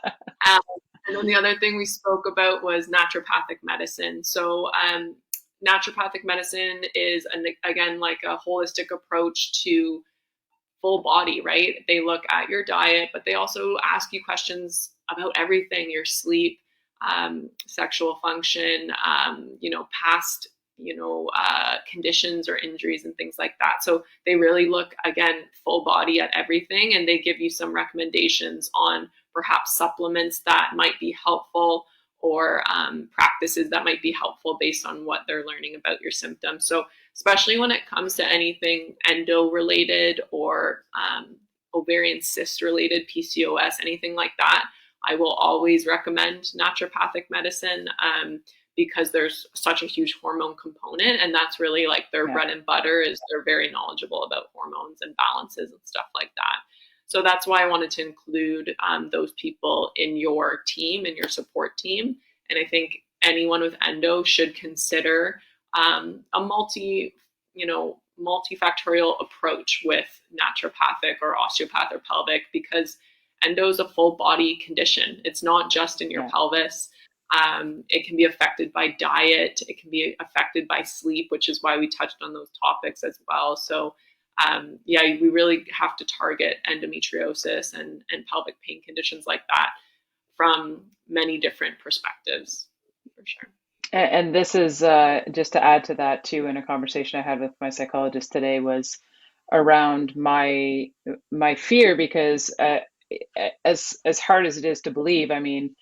Um, and then the other thing we spoke about was naturopathic medicine. So naturopathic medicine is, again, like a holistic approach to full body, right? They look at your diet, but they also ask you questions about everything: your sleep, sexual function, past, conditions or injuries and things like that. So they really look, again, full body at everything, and they give you some recommendations on perhaps supplements that might be helpful, or practices that might be helpful based on what they're learning about your symptoms. So especially when it comes to anything endo related, or ovarian cyst related, PCOS, anything like that, I will always recommend naturopathic medicine, because there's such a huge hormone component, and that's really like their Yeah. bread and butter. Is they're very knowledgeable about hormones and balances and stuff like that. So that's why I wanted to include those people in your team, in your support team. And I think anyone with endo should consider a multifactorial approach with naturopathic or osteopath or pelvic, because endo is a full body condition. It's not just in your Yeah. pelvis. It can be affected by diet. It can be affected by sleep, which is why we touched on those topics as well. So, yeah, we really have to target endometriosis and pelvic pain conditions like that from many different perspectives, for sure. And this is, just to add to that too, in a conversation I had with my psychologist today, was around my fear, because as hard as it is to believe, I mean,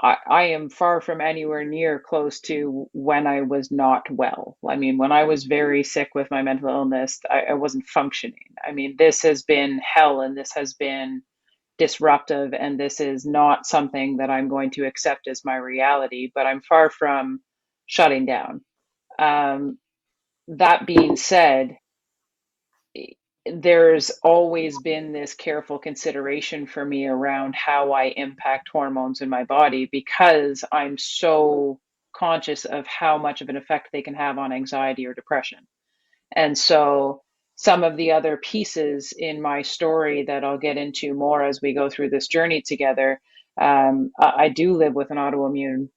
I am far from anywhere near close to when I was not well. I mean, when I was very sick with my mental illness, I wasn't functioning. I mean, this has been hell, and this has been disruptive, and this is not something that I'm going to accept as my reality, but I'm far from shutting down. Um, that being said, there's always been this careful consideration for me around how I impact hormones in my body, because I'm so conscious of how much of an effect they can have on anxiety or depression. And so some of the other pieces in my story that I'll get into more as we go through this journey together. I do live with an autoimmune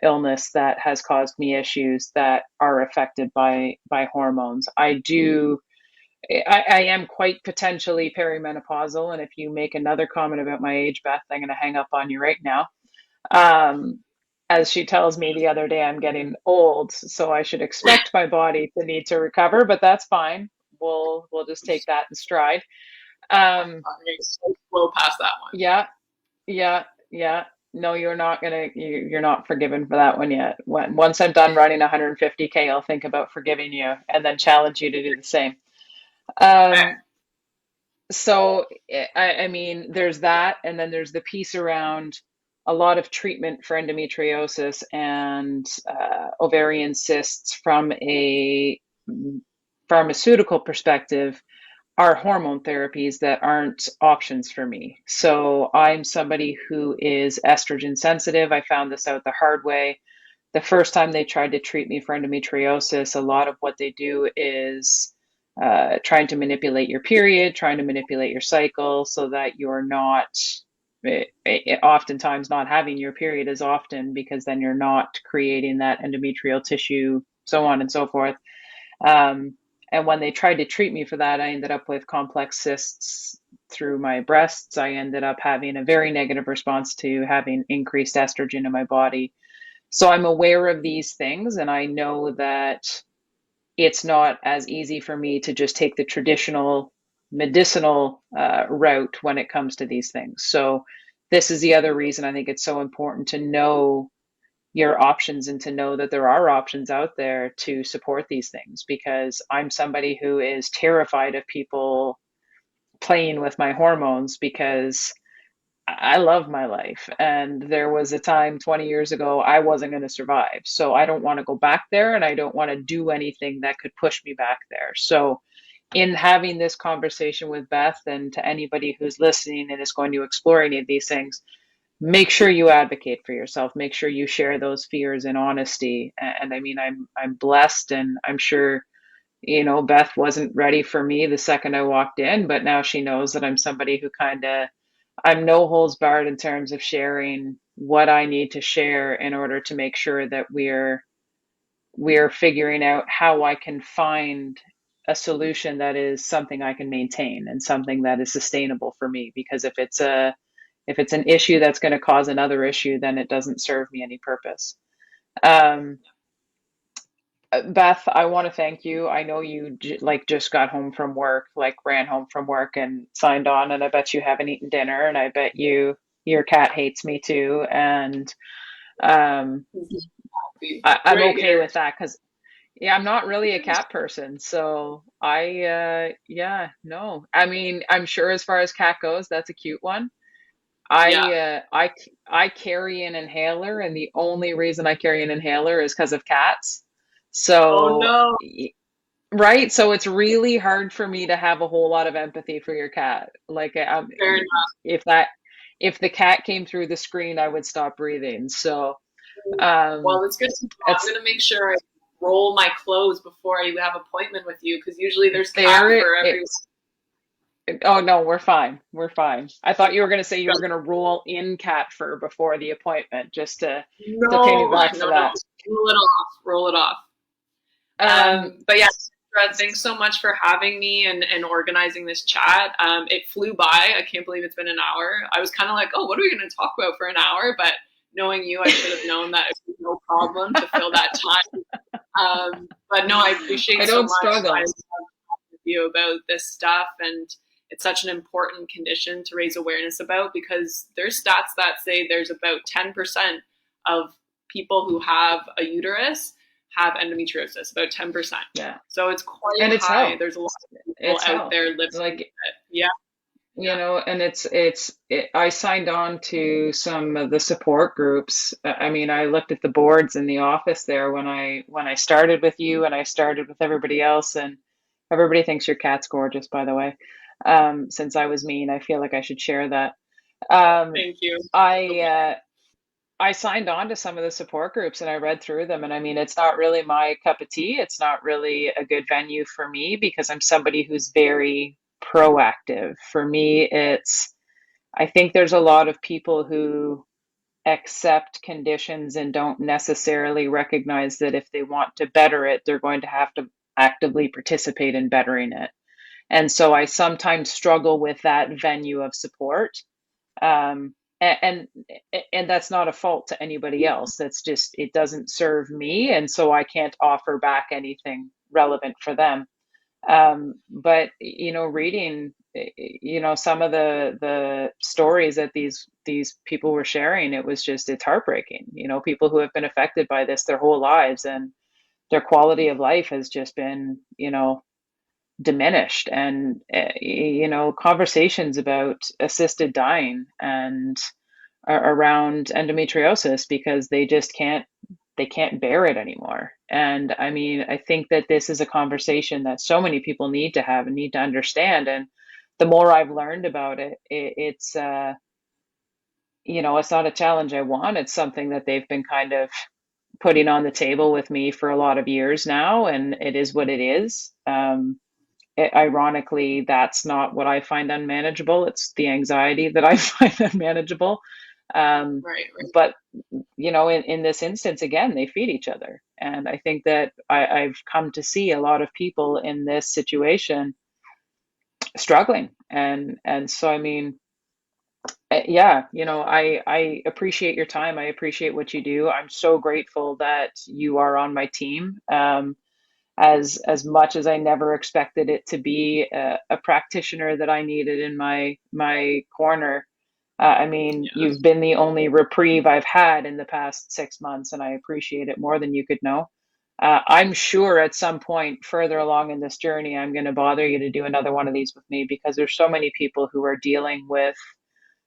illness that has caused me issues that are affected by hormones. I am quite potentially perimenopausal, and if you make another comment about my age, Beth, I'm going to hang up on you right now. Um, as she tells me the other day, I'm getting old, so I should expect my body to need to recover, but that's fine. We'll just take that in stride. Um, I'm going to blow past that one. yeah, yeah, yeah. No, you're not forgiven for that one yet. Once I'm done running 150K, I'll think about forgiving you and then challenge you to do the same. Okay. Um, so I mean, there's that, and then there's the piece around a lot of treatment for endometriosis and ovarian cysts from a pharmaceutical perspective are hormone therapies that aren't options for me. So I'm somebody who is estrogen sensitive. I found this out the hard way. The first time they tried to treat me for endometriosis, a lot of what they do is trying to manipulate your period, trying to manipulate your cycle so that you're not, oftentimes not having your period as often, because then you're not creating that endometrial tissue, so on and so forth. Um, and when they tried to treat me for that, I ended up with complex cysts through my breasts. I ended up having a very negative response to having increased estrogen in my body. So I'm aware of these things, and I know that it's not as easy for me to just take the traditional medicinal route when it comes to these things. So this is the other reason I think it's so important to know your options and to know that there are options out there to support these things, because I'm somebody who is terrified of people playing with my hormones, because I love my life. And there was a time 20 years ago I wasn't going to survive. So I don't want to go back there, and I don't want to do anything that could push me back there. So, in having this conversation with Beth, and to anybody who's listening and is going to explore any of these things, make sure you advocate for yourself. Make sure you share those fears in honesty. And I mean, I'm blessed, and I'm sure, Beth wasn't ready for me the second I walked in, but now she knows that I'm somebody who kind of, I'm no holds barred in terms of sharing what I need to share in order to make sure that we're figuring out how I can find a solution that is something I can maintain and something that is sustainable for me. Because if it's an issue that's going to cause another issue, then it doesn't serve me any purpose. Um, Beth, I want to thank you. I know you just got home from work, like ran home from work and signed on, and I bet you haven't eaten dinner, and I bet your cat hates me too, and um, I'm Right okay here. with that, because yeah, I'm not really a cat person, so yeah, no. I mean, I'm sure as far as cat goes, that's a cute one. Yeah. I carry an inhaler, and the only reason I carry an inhaler is because of cats. Oh So, no. right? So it's really hard for me to have a whole lot of empathy for your cat. Like, Fair enough. if that if the cat came through the screen, I would stop breathing. So, um, Well, it's good to know. I'm it's going to make sure I roll my clothes before I have an appointment with you because usually there's cat there. fur everywhere. Oh no, we're fine. We're fine. I thought you were going to say you were going to roll in cat fur before the appointment, just to pay me No, back for no, no. that. Roll it off. Roll it off. Um, But yeah, thanks so much for having me and organizing this chat. It flew by. I can't believe it's been an hour. I was kind of like, oh, what are we going to talk about for an hour? But knowing you, I should have known that it was no problem to fill that time. But no, I appreciate I so don't much. struggle. you about this stuff, and it's such an important condition to raise awareness about, because there's stats that say there's about 10% of people who have a uterus have endometriosis, about 10%. Yeah. So it's quite And it's high. hell. There's a lot of people It's out hell. there living with Like, it. Yeah, you yeah, know, and I signed on to some of the support groups. I mean, I looked at the boards in the office there when I started with you and I started with everybody else, and everybody thinks your cat's gorgeous, by the way. Since I was mean, I feel like I should share that. Um, thank you. I I signed on to some of the support groups and I read through them, and I mean, it's not really my cup of tea. It's not really a good venue for me because I'm somebody who's very proactive. For me, I think there's a lot of people who accept conditions and don't necessarily recognize that if they want to better it, they're going to have to actively participate in bettering it. And so I sometimes struggle with that venue of support. Um, and and that's not a fault to anybody else. That's just it doesn't serve me, and so I can't offer back anything relevant for them. But you know, reading, you know, some of the stories that these people were sharing, it's heartbreaking. You know, people who have been affected by this their whole lives, and their quality of life has just been, you know, diminished. And you know, conversations about assisted dying and around endometriosis because they can't bear it anymore. And I mean, I think that this is a conversation that so many people need to have and need to understand. And the more I've learned about it's you know, it's not a challenge I want. It's something that they've been kind of putting on the table with me for a lot of years now, and it is what it is. Ironically, that's not what I find unmanageable. It's the anxiety that I find unmanageable. Um, Right, right. but you know, in this instance, again, they feed each other. And I think that I've come to see a lot of people in this situation struggling. And so, I mean, yeah, you know, I appreciate your time. I appreciate what you do. I'm so grateful that you are on my team. As much as I never expected it to be a practitioner that I needed in my corner. I mean, Yeah. you've been the only reprieve I've had in the past 6 months, and I appreciate it more than you could know. I'm sure at some point further along in this journey, I'm going to bother you to do another one of these with me because there's so many people who are dealing with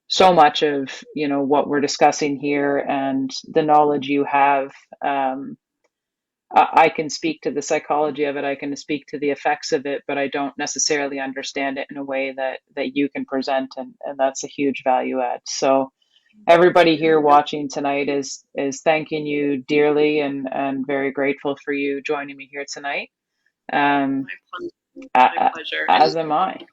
so much of, you know, what we're discussing here and the knowledge you have. I can speak to the psychology of it. I can speak to the effects of it, but I don't necessarily understand it in a way that you can present, and that's a huge value add. So everybody here watching tonight is thanking you dearly and very grateful for you joining me here tonight. Um, My pleasure. My a- pleasure. And as am I.